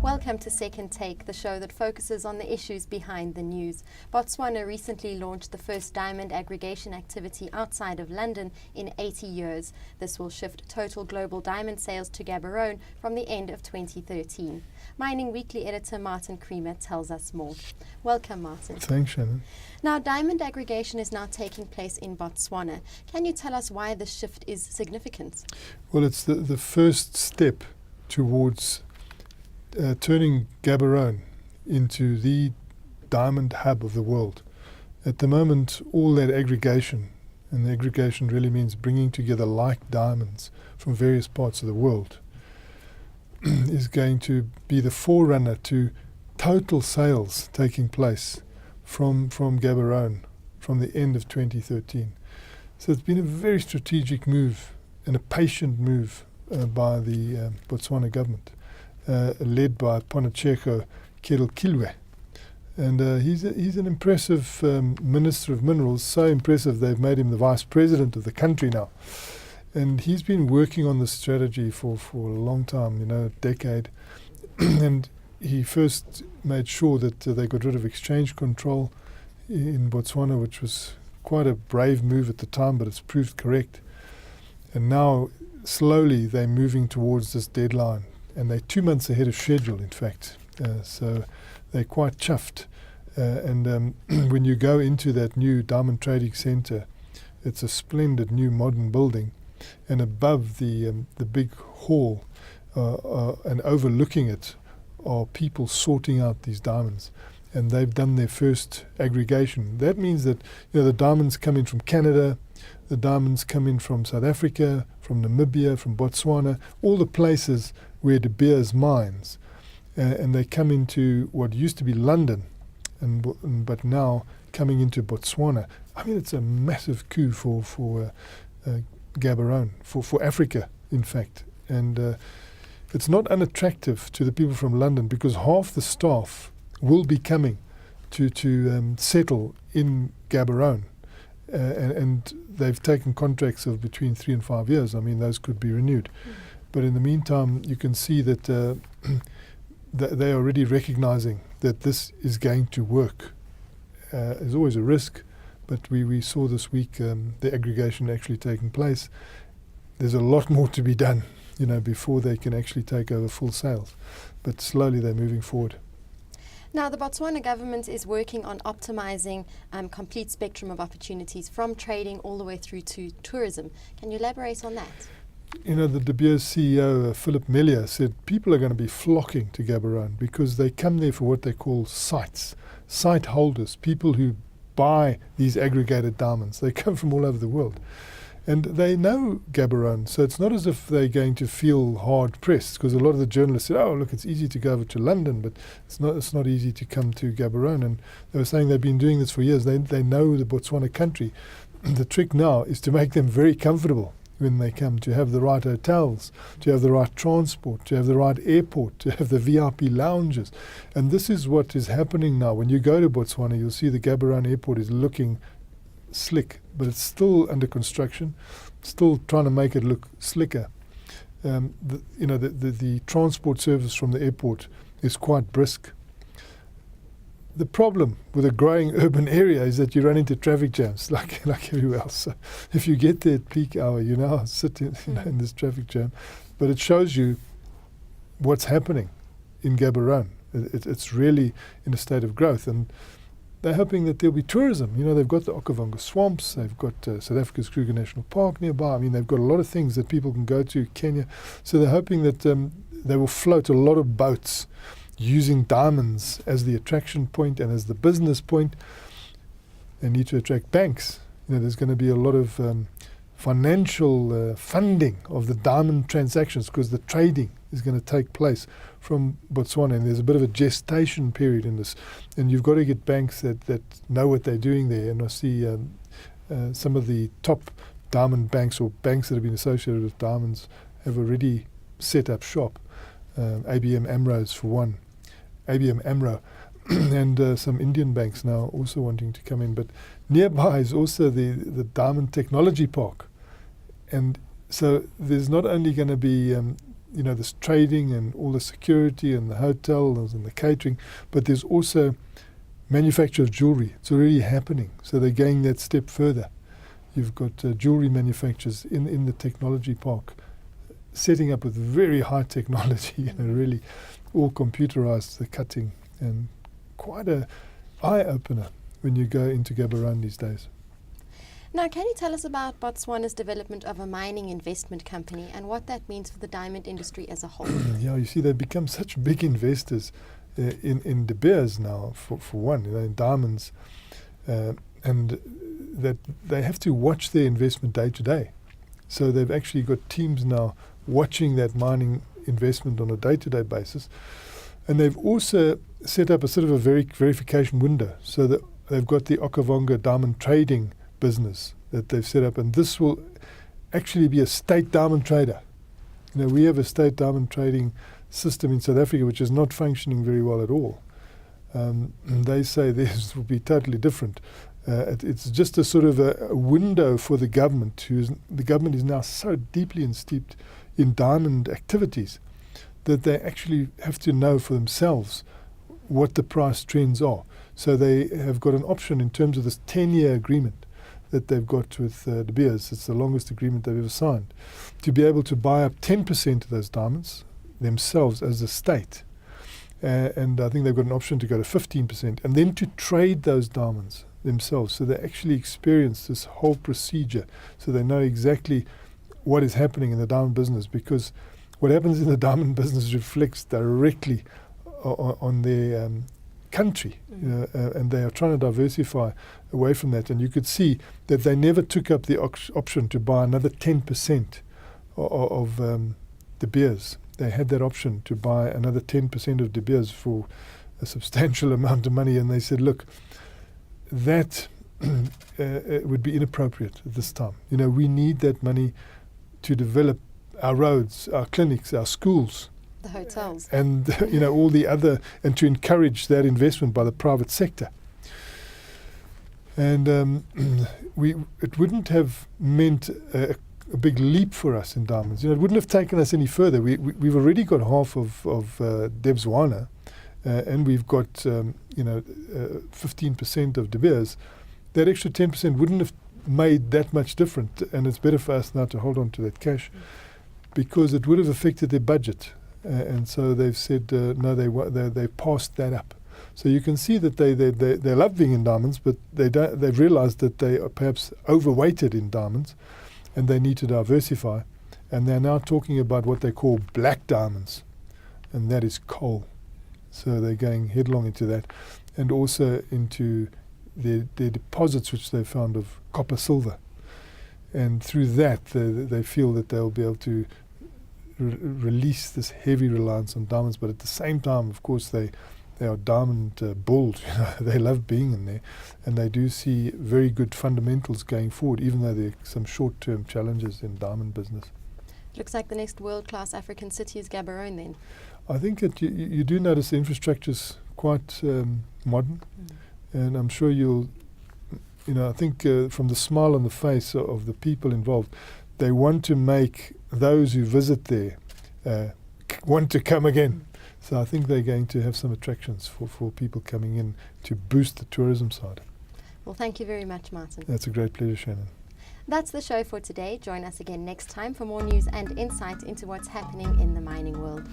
Welcome to Second Take, the show that focuses on the issues behind the news. Botswana recently launched the first diamond aggregation activity outside of London in 80 years. This will shift total global diamond sales to Gaborone from the end of 2013. Mining Weekly editor Martin Creamer tells us more. Welcome, Martin. Thanks, Shannon. Now, diamond aggregation is now taking place in Botswana. Can you tell us why this shift is significant? Well, it's the first step towards turning Gaborone into the diamond hub of the world. At the moment, all that aggregation, and the aggregation really means bringing together like diamonds from various parts of the world, is going to be the forerunner to total sales taking place from Gaborone from the end of 2013. So it's been a very strategic move and a patient move by the Botswana government. Led by Ponacheko Kilwe. And he's an impressive Minister of Minerals, so impressive they've made him the Vice President of the country now. And he's been working on this strategy for a long time, a decade. And he first made sure that they got rid of exchange control in Botswana, which was quite a brave move at the time, but it's proved correct. And now, slowly, they're moving towards this deadline. And they're 2 months ahead of schedule, in fact. So they're quite chuffed. And when you go into that new Diamond Trading Centre, it's a splendid new modern building. And above the big hall and overlooking it are people sorting out these diamonds. And they've done their first aggregation. That means that the diamonds come in from Canada, the diamonds come in from South Africa, from Namibia, from Botswana, all the places where De Beers mines, and they come into what used to be London, but now coming into Botswana. I mean, it's a massive coup for Gaborone, for Africa, in fact. And it's not unattractive to the people from London because half the staff will be coming to settle in Gaborone. And they've taken contracts of between 3 and 5 years. I mean, those could be renewed. But in the meantime, you can see that they are already recognizing that this is going to work. There's always a risk, but we saw this week the aggregation actually taking place. There's a lot more to be done, before they can actually take over full sales. But slowly they're moving forward. Now, the Botswana government is working on optimizing complete spectrum of opportunities from trading all the way through to tourism. Can you elaborate on that? The De Beers CEO, Philip Melia, said people are going to be flocking to Gaborone because they come there for what they call sites, site holders, people who buy these aggregated diamonds. They come from all over the world. And they know Gaborone, so it's not as if they're going to feel hard-pressed, because a lot of the journalists said, oh, look, it's easy to go over to London, but it's not easy to come to Gaborone. And they were saying they've been doing this for years. They know the Botswana country. The trick now is to make them very comfortable when they come, to have the right hotels, to have the right transport, to have the right airport, to have the VIP lounges. And this is what is happening now. When you go to Botswana, you'll see the Gaborone airport is looking slick, but it's still under construction, still trying to make it look slicker. The transport service from the airport is quite brisk. The problem with a growing urban area is that you run into traffic jams like everywhere else. So if you get there at peak hour, you now sit in this traffic jam. But it shows you what's happening in Gaborone. It's really in a state of growth. And they're hoping that there'll be tourism. They've got the Okavango swamps, they've got South Africa's Kruger National Park nearby. I mean, they've got a lot of things that people can go to, Kenya. So they're hoping that they will float a lot of boats using diamonds as the attraction point and as the business point. They need to attract banks. There's going to be a lot of financial funding of the diamond transactions because the trading is going to take place from Botswana, and there's a bit of a gestation period in this. And you've got to get banks that know what they're doing there. And I see some of the top diamond banks or banks that have been associated with diamonds have already set up shop. ABN AMRO's for one. ABN AMRO and some Indian banks now also wanting to come in. But nearby is also the Diamond Technology Park. and so there's not only going to be this trading and all the security and the hotels and the catering, but there's also manufacture of jewelry. It's already happening, so they're going that step further. You've got jewelry manufacturers in the technology park, setting up with very high technology, really all computerized, the cutting, and quite a eye-opener when you go into Gaborone these days. Now, can you tell us about Botswana's development of a mining investment company and what that means for the diamond industry as a whole? Yeah, you see, they've become such big investors in De Beers now, for one, in diamonds, and that they have to watch their investment day to day. So they've actually got teams now watching that mining investment on a day-to-day basis. And they've also set up a sort of a verification window, so that they've got the Okavango diamond trading business that they've set up, and this will actually be a state diamond trader. We have a state diamond trading system in South Africa which is not functioning very well at all. They say this will be totally different. It's just a sort of a window for the government. The government is now so deeply steeped in diamond activities that they actually have to know for themselves what the price trends are. So they have got an option in terms of this 10-year agreement that they've got with De Beers. It's the longest agreement they've ever signed, to be able to buy up 10% of those diamonds themselves as a state. And I think they've got an option to go to 15%, and then to trade those diamonds themselves. So they actually experience this whole procedure, so they know exactly what is happening in the diamond business, because what happens in the diamond business reflects directly on their country, and they are trying to diversify away from that. And you could see that they never took up the option to buy another 10% of De Beers. They had that option to buy another 10% of De Beers for a substantial amount of money, and they said, look, that would be inappropriate at this time. We need that money to develop our roads, our clinics, our schools, the hotels, and all the other, and to encourage that investment by the private sector. And it wouldn't have meant a big leap for us in diamonds. It wouldn't have taken us any further. We've already got half of Botswana, and we've got 15% of De Beers. That extra 10% wouldn't have made that much different, and it's better for us now to hold on to that cash, because it would have affected their budget. And so they've said no, they passed that up. So you can see that they love being in diamonds, but they've realized that they are perhaps overweighted in diamonds, and they need to diversify. And they're now talking about what they call black diamonds, and that is coal. So they're going headlong into that, and also into their deposits which they found of copper, silver. And through that, they feel that they'll be able to release this heavy reliance on diamonds. But at the same time, of course, they are diamond bulls. They love being in there, and they do see very good fundamentals going forward, even though there are some short-term challenges in diamond business. Looks like the next world-class African city is Gaborone then. I think that you do notice the infrastructure's quite modern, and I'm sure I think from the smile on the face of the people involved, they want to make those who visit there want to come again. So I think they're going to have some attractions for people coming in to boost the tourism side. Well, thank you very much, Martin. That's a great pleasure, Shannon. That's the show for today. Join us again next time for more news and insight into what's happening in the mining world.